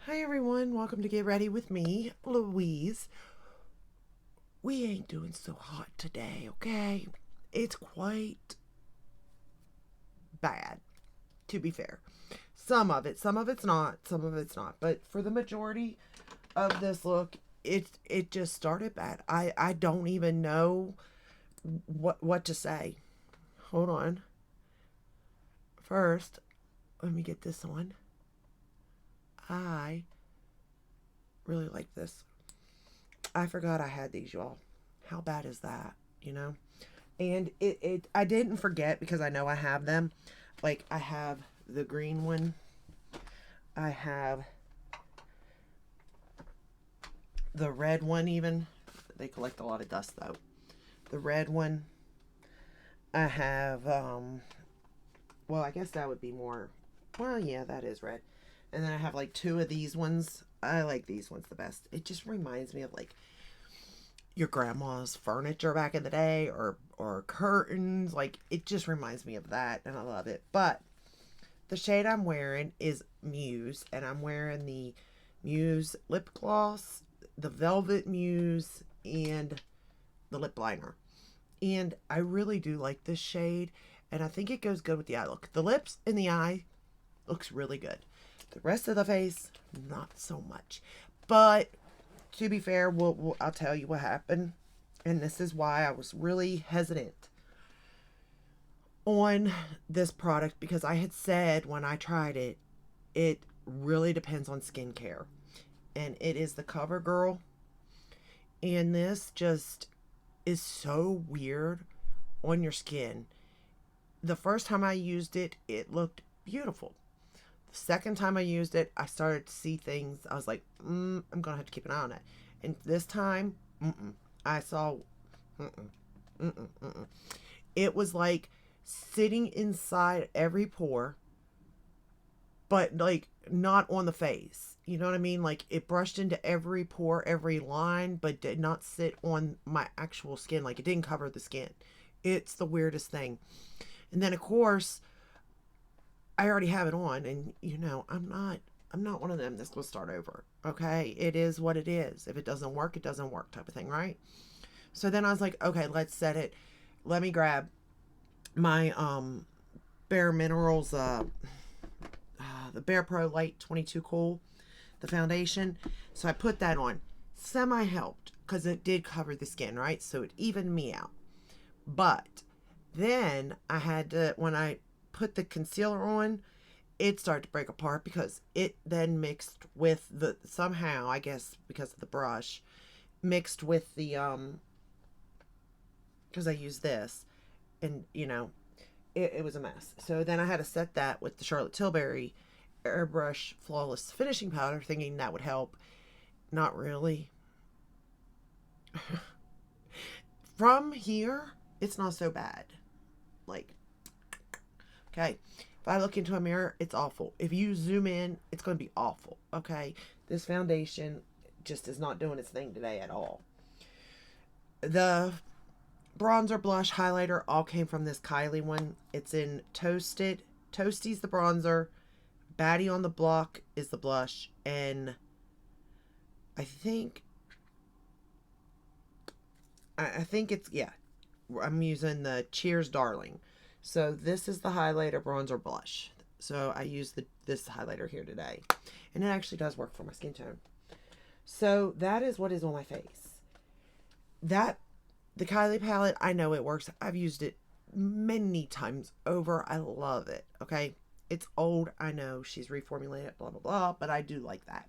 Hi everyone, welcome to Get Ready with me, Louise. We ain't doing so hot today, okay? It's quite bad, to be fair. Some of it's not, some of it's not. But for the majority of this look, it just started bad. I don't even know what to say. Hold on. First, let me get this on. I really like this. I forgot I had these, y'all. How bad is that? You know? And I didn't forget because I know I have them. Like I have the green one. I have the red one even. They collect a lot of dust though. The red one. I have well, I guess that would be more, well, yeah, that is red. And then I have like two of these ones. I like these ones the best. It just reminds me of like your grandma's furniture back in the day, or curtains. Like it just reminds me of that, and I love it. But the shade I'm wearing is Muse, and I'm wearing the Muse lip gloss, the Velvet Muse, and the lip liner. And I really do like this shade, and I think it goes good with the eye look. The lips and the eye looks really good. The rest of the face, not so much. But to be fair, I'll tell you what happened, and this is why I was really hesitant on this product, because I had said when I tried it, it really depends on skincare, and it is the CoverGirl, and this just is so weird on your skin. The first time I used it, it looked beautiful. The second time I used it, I started to see things. I was like, I'm gonna have to keep an eye on it. And this time, I saw, mm-mm, mm-mm. It was like sitting inside every pore, but like not on the face. You know what I mean? Like it brushed into every pore, every line, but did not sit on my actual skin. Like it didn't cover the skin. It's the weirdest thing. And then of course, I already have it on, and I'm not one of them that's gonna start over. Okay, it is what it is. If it doesn't work, it doesn't work, type of thing, right? So then I was like, okay, let's set it. Let me grab my Bare Minerals the Bare Pro Light 22 Cool, the foundation. So I put that on. Semi helped because it did cover the skin, right? So it evened me out. But then I had to, when I put the concealer on, it started to break apart because it then mixed with the, somehow, I guess because of the brush, mixed with the because I used this, and it was a mess. So then I had to set that with the Charlotte Tilbury Airbrush Flawless Finishing Powder, thinking that would help. Not really. From here, it's not so bad. Like, okay, if I look into a mirror, it's awful. If you zoom in, it's going to be awful. Okay, this foundation just is not doing its thing today at all. The bronzer, blush, highlighter all came from this Kylie one. It's in Toasted. Toasty's the bronzer. Baddie on the Block is the blush. And I think it's, yeah, I'm using the Cheers Darling. So this is the highlighter, bronzer, blush. So I use this highlighter here today. And it actually does work for my skin tone. So that is what is on my face. That, the Kylie palette, I know it works. I've used it many times over. I love it. Okay. It's old. I know she's reformulated, blah, blah, blah. But I do like that.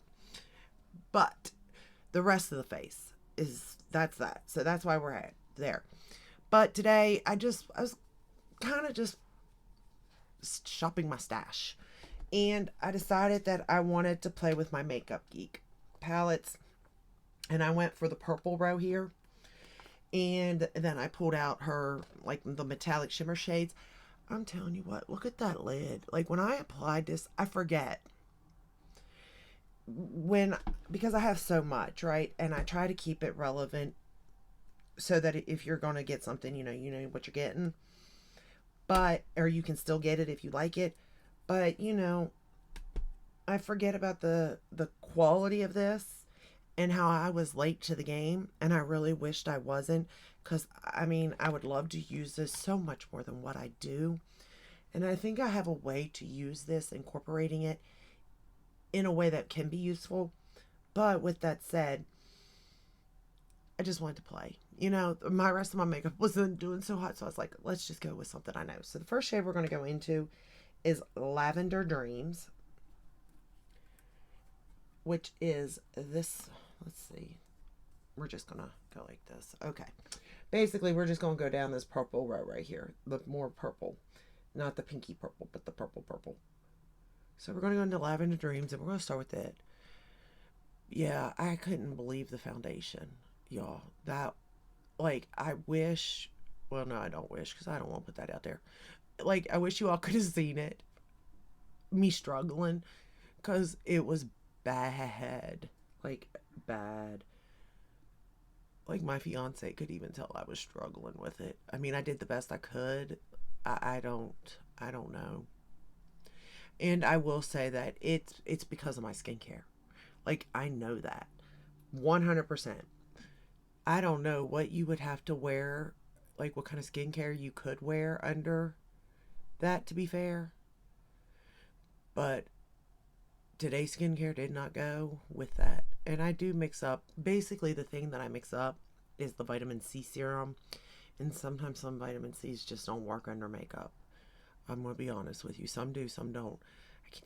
But the rest of the face that's that. So that's why we're at there. But today I was kind of just shopping my stash. And I decided that I wanted to play with my Makeup Geek palettes. And I went for the purple row here. And then I pulled out her, like, the metallic shimmer shades. I'm telling you what, look at that lid. Like, when I applied this, I forget. Because I have so much, right? And I try to keep it relevant so that if you're going to get something, you know what you're getting. But, or you can still get it if you like it. But, I forget about the quality of this and how I was late to the game, and I really wished I wasn't, because I mean, I would love to use this so much more than what I do. And I think I have a way to use this, incorporating it in a way that can be useful. But with that said, I just wanted to play. You know, my rest of my makeup wasn't doing so hot, so I was like, let's just go with something I know. So the first shade we're going to go into is Lavender Dreams, which is this. Let's see. We're just going to go like this. Okay. Basically, we're just going to go down this purple row right here. The more purple. Not the pinky purple, but the purple purple. So we're going to go into Lavender Dreams, and we're going to start with it. Yeah, I couldn't believe the foundation, y'all. That, like, I wish, well, no, I don't wish, because I don't want to put that out there. Like, I wish you all could have seen it. Me struggling, because it was bad. Like, bad. Like, my fiance could even tell I was struggling with it. I mean, I did the best I could. I don't know. And I will say that it's because of my skincare. Like, I know that 100%. I don't know what you would have to wear, like what kind of skincare you could wear under that, to be fair. But today's skincare did not go with that. And I do mix up, basically, the thing that I mix up is the vitamin C serum. And sometimes some vitamin C's just don't work under makeup. I'm going to be honest with you. Some do, some don't.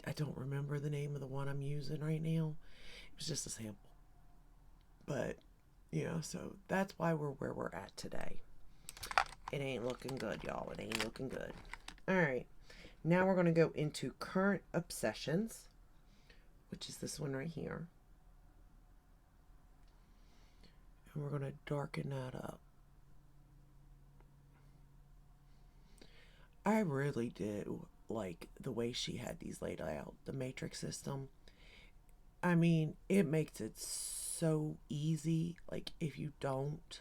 I don't remember the name of the one I'm using right now. It was just a sample. But, you know, so that's why we're where we're at today. It ain't looking good, y'all. It ain't looking good. All right. Now we're going to go into current obsessions, which is this one right here. And we're going to darken that up. I really do like the way she had these laid out, the matrix system. I mean, it makes it so easy. Like, if you don't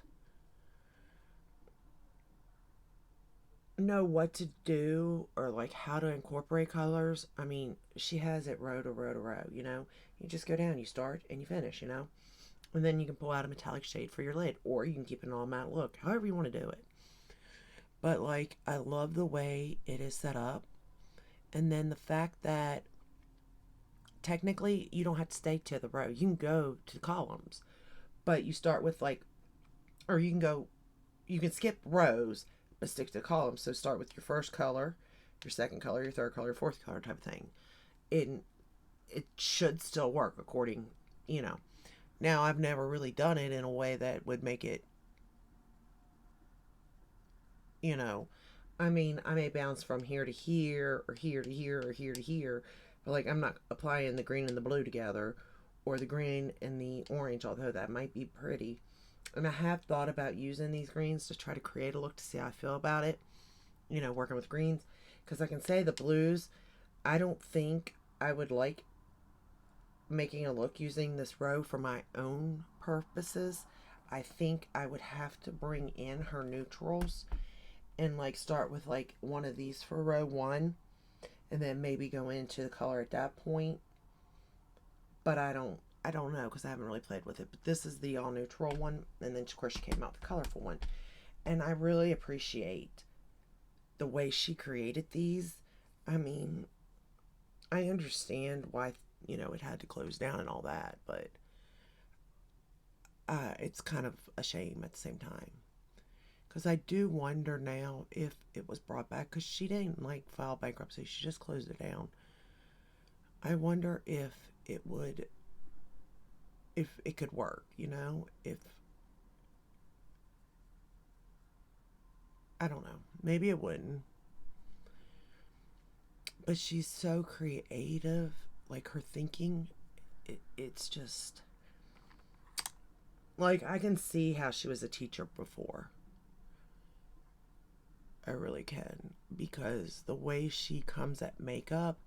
know what to do or like how to incorporate colors, I mean, she has it row to row to row, you know? You just go down, you start and you finish, you know? And then you can pull out a metallic shade for your lid, or you can keep an all matte look, however you want to do it. But like, I love the way it is set up. And then the fact that technically you don't have to stay to the row, you can go to the columns, but you start with like, or you can go, you can skip rows but stick to columns. So start with your first color, your second color, your third color, fourth color type of thing. It should still work according, you know. Now, I've never really done it in a way that would make it, you know, I mean, I may bounce from here to here, or here to here, or here to here, but like, I'm not applying the green and the blue together, or the green and the orange, although that might be pretty. And I have thought about using these greens to try to create a look to see how I feel about it, you know, working with greens. Because I can say the blues, I don't think I would like making a look using this row for my own purposes. I think I would have to bring in her neutrals and like start with like one of these for row one and then maybe go into the color at that point. But I don't know because I haven't really played with it. But this is the all neutral one, and then of course she came out the colorful one. And I really appreciate the way she created these. I mean, I understand why, you know, it had to close down and all that, but it's kind of a shame at the same time. Because I do wonder now if it was brought back, because she didn't like file bankruptcy, she just closed it down. I wonder if it could work, you know, if, I don't know, maybe it wouldn't. But she's so creative, like her thinking, it's just, like, I can see how she was a teacher before. I really can, because the way she comes at makeup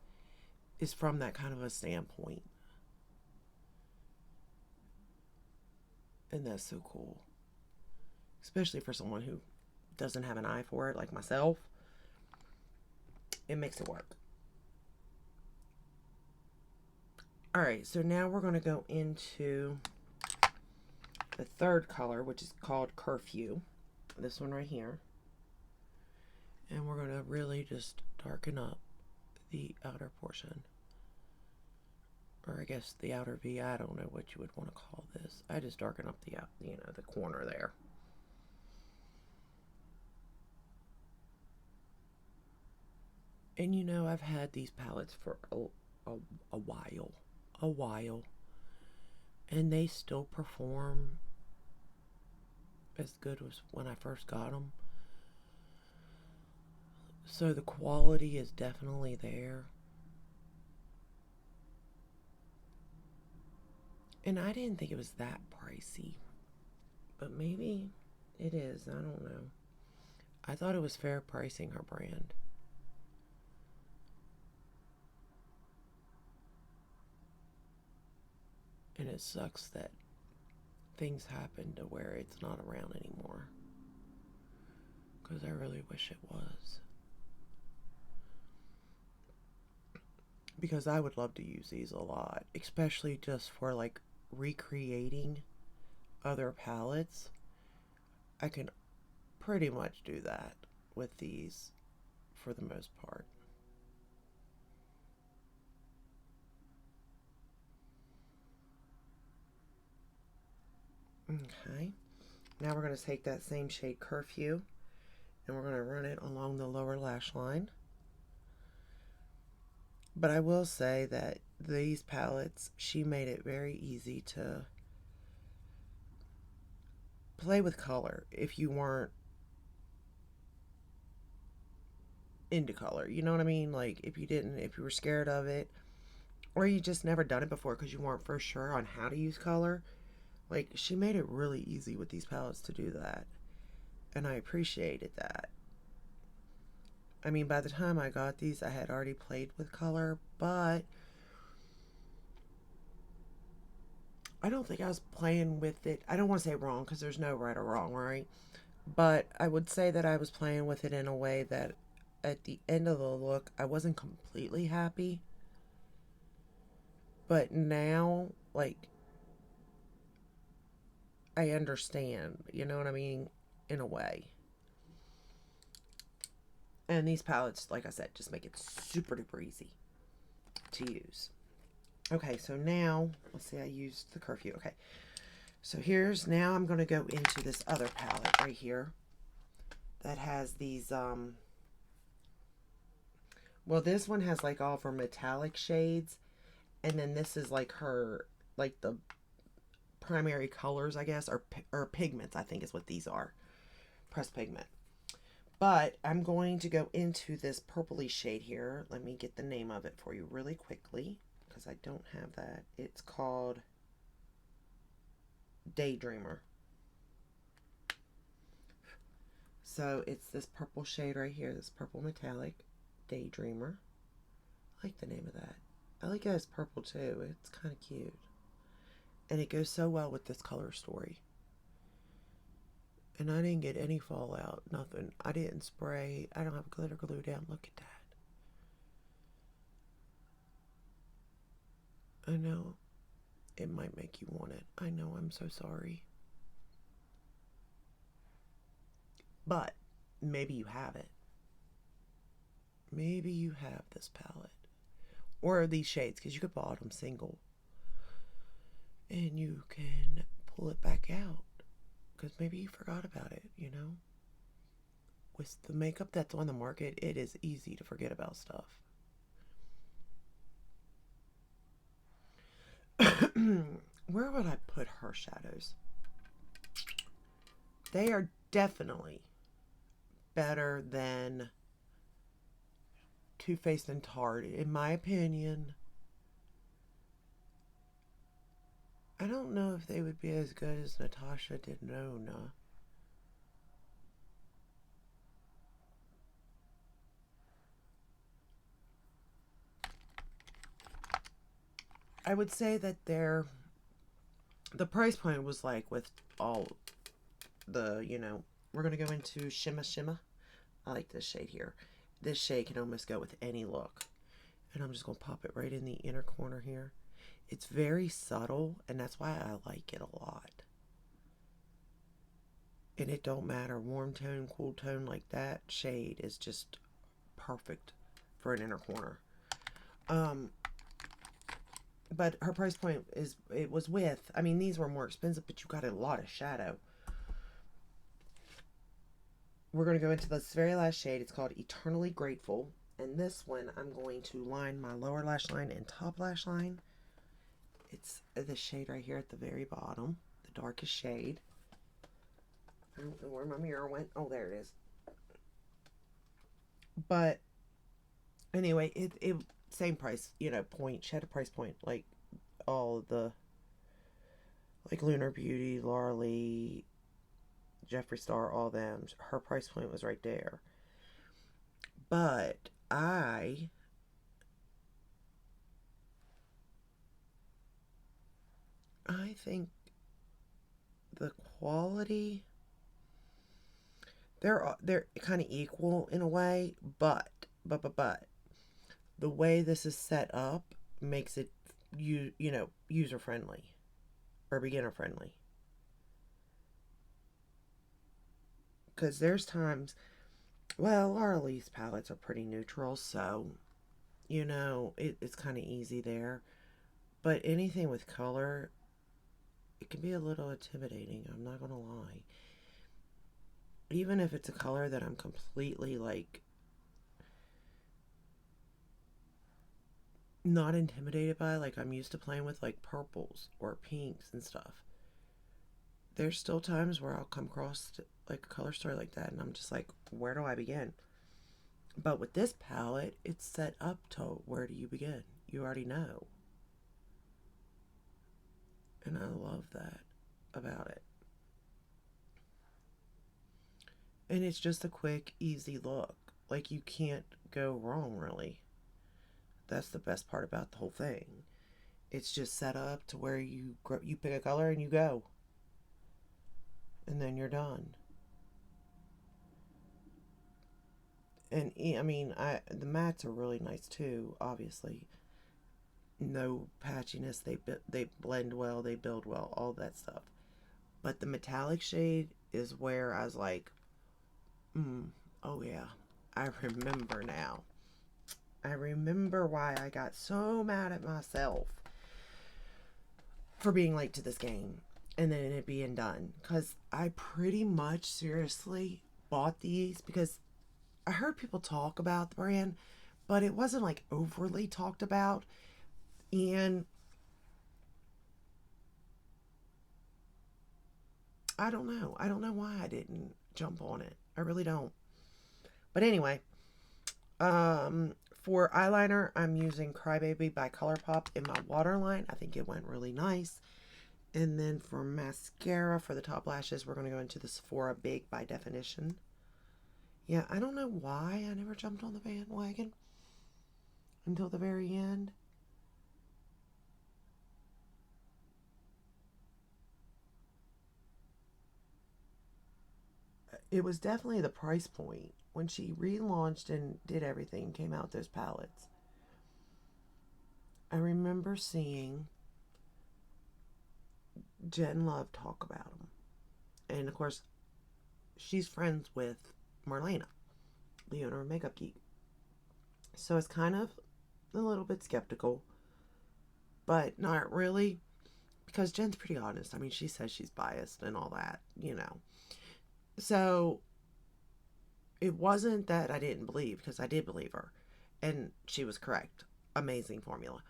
is from that kind of a standpoint. And that's so cool. Especially for someone who doesn't have an eye for it, like myself. It makes it work. Alright, so now we're going to go into the third color, which is called Curfew. This one right here. And we're going to really just darken up the outer portion. Or I guess the outer V. I don't know what you would want to call this. I just darken up the the corner there. And you know, I've had these palettes for a while, and they still perform as good as when I first got them. So the quality is definitely there. And I didn't think it was that pricey, but maybe it is. I don't know. I thought it was fair pricing her brand. And it sucks that things happen to where it's not around anymore. Because I really wish it was. Because I would love to use these a lot. Especially just for like recreating other palettes. I can pretty much do that with these for the most part. Okay, now we're going to take that same shade Curfew and we're going to run it along the lower lash line. But I will say that these palettes, she made it very easy to play with color if you weren't into color. You know what I mean? Like if you were scared of it, or you just never done it before because you weren't for sure on how to use color. Like, she made it really easy with these palettes to do that. And I appreciated that. I mean, by the time I got these, I had already played with color, but I don't think I was playing with it. I don't want to say wrong because there's no right or wrong, right? But I would say that I was playing with it in a way that at the end of the look, I wasn't completely happy. But now, like, I understand, you know what I mean? In a way. And these palettes, like I said, just make it super duper easy to use. Okay, so now, let's see, I used the Curfew. Okay, so now I'm going to go into this other palette right here that has these, well, this one has like all of her metallic shades, and then this is like her, like the primary colors, I guess, or pigments, I think is what these are. Pressed pigment. But I'm going to go into this purpley shade here. Let me get the name of it for you really quickly because I don't have that. It's called Daydreamer. So it's this purple shade right here, this purple metallic, Daydreamer. I like the name of that. I like it as purple too. It's kind of cute. And it goes so well with this color story. And I didn't get any fallout, nothing. I didn't spray. I don't have glitter glue down. Look at that. I know it might make you want it. I know, I'm so sorry. But maybe you have it. Maybe you have this palette. Or these shades, because you could buy them single. And you can pull it back out. Because maybe you forgot about it, you know? With the makeup that's on the market, it is easy to forget about stuff. Where would I put her shadows? They are definitely better than Too Faced and Tarte, in my opinion. I don't know if they would be as good as Natasha Denona. I would say that the price point was like with all the, we're going to go into Shimma Shimma. I like this shade here. This shade can almost go with any look. And I'm just going to pop it right in the inner corner here. It's very subtle, and that's why I like it a lot. And it don't matter, warm tone, cool tone, like that shade is just perfect for an inner corner. Um, but her price point is, it was with, I mean, these were more expensive, but you got a lot of shadow. We're going to go into this very last shade. It's called Eternally Grateful. And this one, I'm going to line my lower lash line and top lash line. It's the shade right here at the very bottom, the darkest shade. I don't know where my mirror went. Oh, there it is. But anyway, it same price, point. She had a price point like all the, like Lunar Beauty, Laura Lee, Jeffree Star, all them. Her price point was right there. But I think the quality, they're kind of equal in a way, but the way this is set up makes it user friendly or beginner friendly. Because there's times, well, our Lee's palettes are pretty neutral, so it's kind of easy there. But anything with color, it can be a little intimidating. I'm not gonna lie. Even if it's a color that I'm completely like not intimidated by, like I'm used to playing with like purples or pinks and stuff. There's still times where I'll come across like a color story like that and I'm just like, where do I begin? But with this palette, it's set up to where do you begin? You already know. And I love that about it. And it's just a quick, easy look. Like you can't go wrong, really. That's the best part about the whole thing. It's just set up to where you pick a color and you go, and then you're done. And I mean, the mats are really nice too. Obviously, no patchiness. They blend well. They build well. All that stuff. But the metallic shade is where I was like, oh yeah, I remember now. I remember why I got so mad at myself for being late to this game and then it being done. Because I pretty much seriously bought these because I heard people talk about the brand, but it wasn't like overly talked about. And I don't know. I don't know why I didn't jump on it. I really don't. But anyway, for eyeliner, I'm using Crybaby by ColourPop in my waterline. I think it went really nice. And then for mascara, for the top lashes, we're going to go into the Sephora Big by Definition. Yeah, I don't know why I never jumped on the bandwagon until the very end. It was definitely the price point. When she relaunched and did everything, came out those palettes. I remember seeing Jen Love talk about them. And of course, she's friends with Marlena, the owner of Makeup Geek. So it's kind of a little bit skeptical, but not really, because Jen's pretty honest. I mean, she says she's biased and all that. So it wasn't that I didn't believe, because I did believe her, and she was correct. Amazing formula.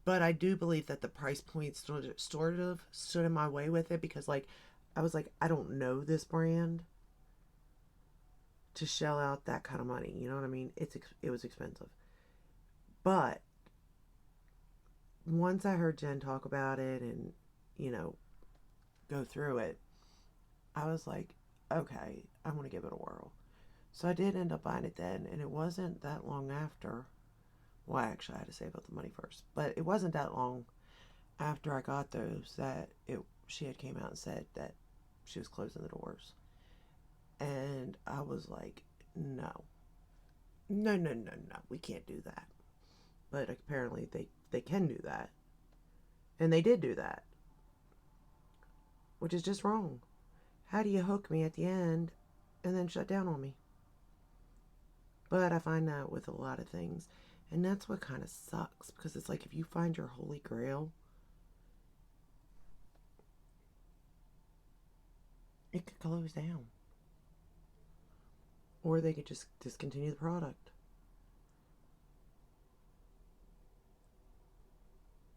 But I do believe that the price point sort of stood in my way with it, because like I was like, I don't know this brand to shell out that kind of money. You know what I mean? It was expensive. But once I heard Jen talk about it and, you know, go through it, I was like, okay, I'm going to give it a whirl. So I did end up buying it then, and it wasn't that long after. Well, actually, I had to save up the money first. But it wasn't that long after I got those that she had came out and said that she was closing the doors. And I was like, no. No, no, no, no. We can't do that. But apparently they can do that. And they did do that, which is just wrong. How do you hook me at the end and then shut down on me? But I find that with a lot of things. And that's what kind of sucks, because it's like if you find your holy grail, it could close down. Or they could just discontinue the product.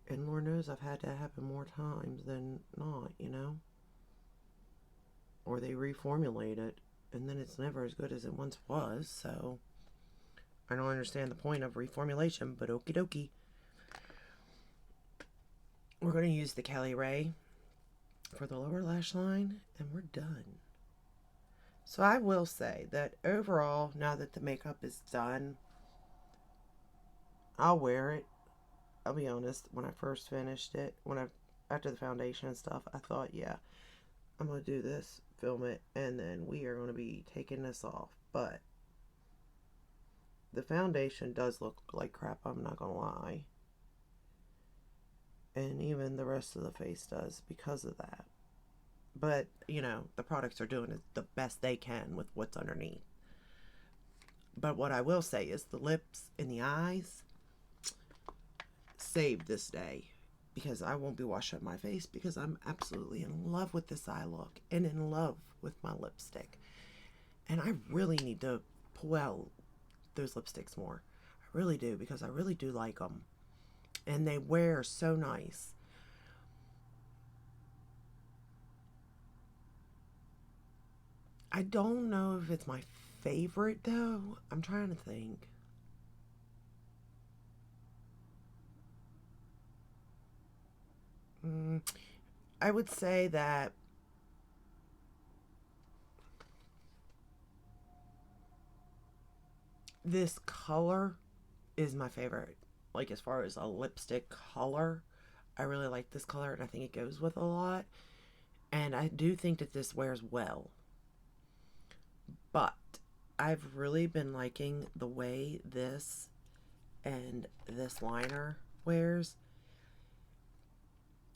And Lord knows I've had that happen more times than not, you know? Or they reformulate it, and then it's never as good as it once was, so I don't understand the point of reformulation, but okie dokie. We're going to use the Cali Ray for the lower lash line, and we're done. So I will say that overall, now that the makeup is done, I'll wear it. I'll be honest, when I first finished it, after the foundation and stuff, I thought, yeah, I'm going to do this, film it, and then we are going to be taking this off. But the foundation does look like crap, I'm not going to lie. And even the rest of the face does because of that. But, you know, the products are doing the best they can with what's underneath. But what I will say is the lips and the eyes saved this day, because I won't be washing my face, because I'm absolutely in love with this eye look and in love with my lipstick. And I really need to pull out those lipsticks more. I really do, because I really do like them. And they wear so nice. I don't know if it's my favorite though. I'm trying to think. I would say that this color is my favorite. Like, as far as a lipstick color, I really like this color, and I think it goes with a lot. And I do think that this wears well. But I've really been liking the way this and this liner wears.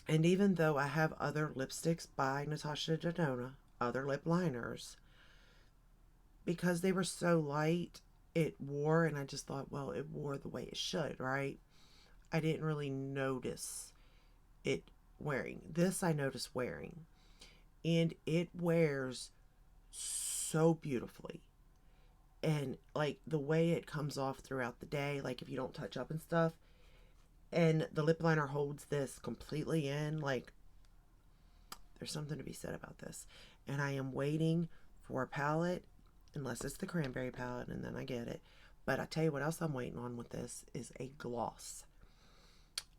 And even though I have other lipsticks by Natasha Denona, other lip liners, because they were so light, it wore, and I just thought, well, it wore the way it should, right? I didn't really notice it wearing. This I noticed wearing. And it wears so beautifully. And like the way it comes off throughout the day, like if you don't touch up and stuff, and the lip liner holds this completely in, like, there's something to be said about this. And I am waiting for a palette, unless it's the cranberry palette, and then I get it. But I tell you what else I'm waiting on with this is a gloss.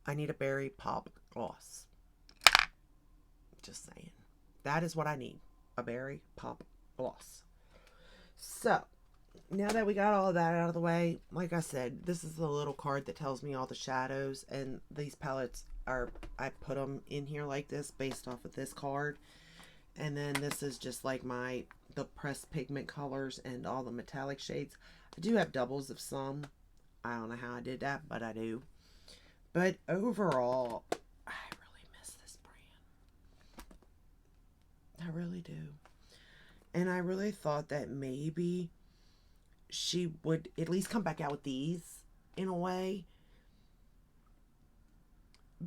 I need a berry pop gloss. Just saying. That is what I need. A berry pop gloss. So, now that we got all of that out of the way, like I said, this is the little card that tells me all the shadows, and these palettes are, I put them in here like this based off of this card. And then this is just like the pressed pigment colors and all the metallic shades. I do have doubles of some. I don't know how I did that, but I do. But overall, I really miss this brand. I really do. And I really thought that maybe she would at least come back out with these in a way,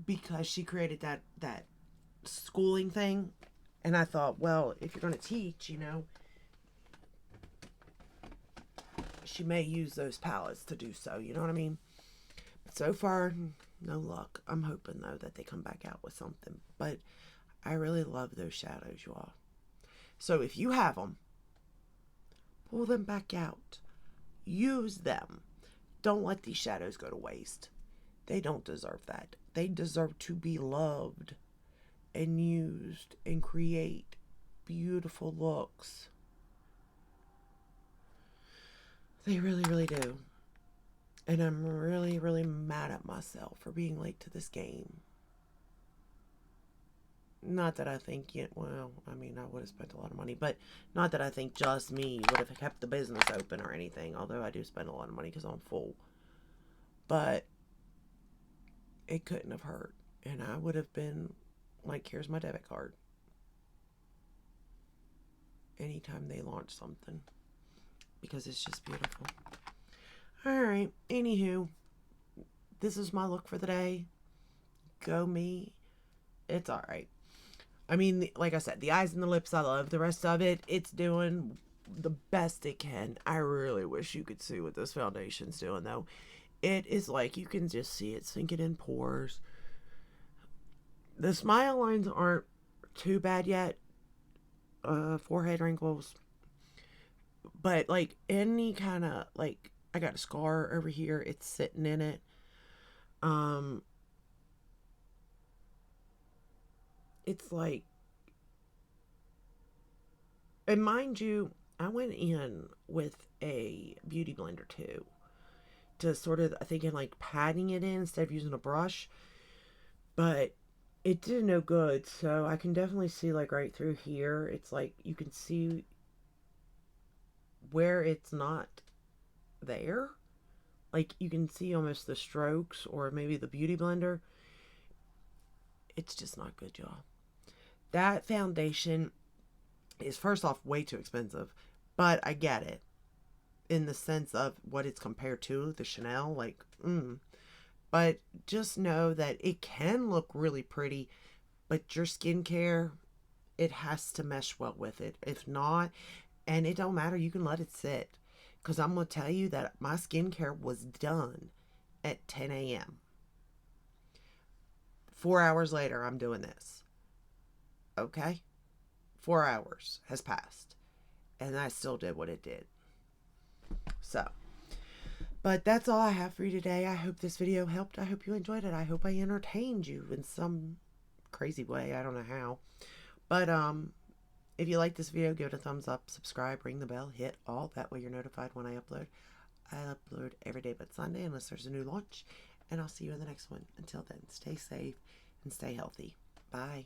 because she created that schooling thing. And I thought, well, if you're going to teach, you know, she may use those palettes to do so, you know what I mean? But so far, no luck. I'm hoping though that they come back out with something. But I really love those shadows, you all. So if you have them, pull them back out. Use them. Don't let these shadows go to waste. They don't deserve that. They deserve to be loved and used and create beautiful looks. They really, really do. And I'm really, really mad at myself for being late to this game. Not that I think well, I mean, I would have spent a lot of money, but not that I think just me would have kept the business open or anything, although I do spend a lot of money because I'm full. But it couldn't have hurt. And I would have been like, here's my debit card. Anytime they launch something. Because it's just beautiful. Alright, anywho. This is my look for the day. Go me. It's alright. I mean, like I said, the eyes and the lips I love. The rest of it, it's doing the best it can. I really wish you could see what this foundation's doing, though. It is like you can just see it sinking in pores. The smile lines aren't too bad yet. Forehead wrinkles. But, like, any kind of, like, I got a scar over here. It's sitting in it. It's like, and mind you, I went in with a beauty blender too to sort of, I think, in like patting it in instead of using a brush, but it did no good. So I can definitely see like right through here. It's like you can see where it's not there. Like you can see almost the strokes or maybe the beauty blender. It's just not good, y'all. That foundation is, first off, way too expensive, but I get it in the sense of what it's compared to the Chanel. Like, but just know that it can look really pretty, but your skincare, it has to mesh well with it. If not, and it don't matter, you can let it sit. Because I'm going to tell you that my skincare was done at 10 a.m. 4 hours later, I'm doing this. Okay? 4 hours has passed. And I still did what it did. So, but that's all I have for you today. I hope this video helped. I hope you enjoyed it. I hope I entertained you in some crazy way. I don't know how. But, if you like this video, give it a thumbs up, subscribe, ring the bell, hit all. That way you're notified when I upload. I upload every day but Sunday unless there's a new launch. And I'll see you in the next one. Until then, stay safe and stay healthy. Bye.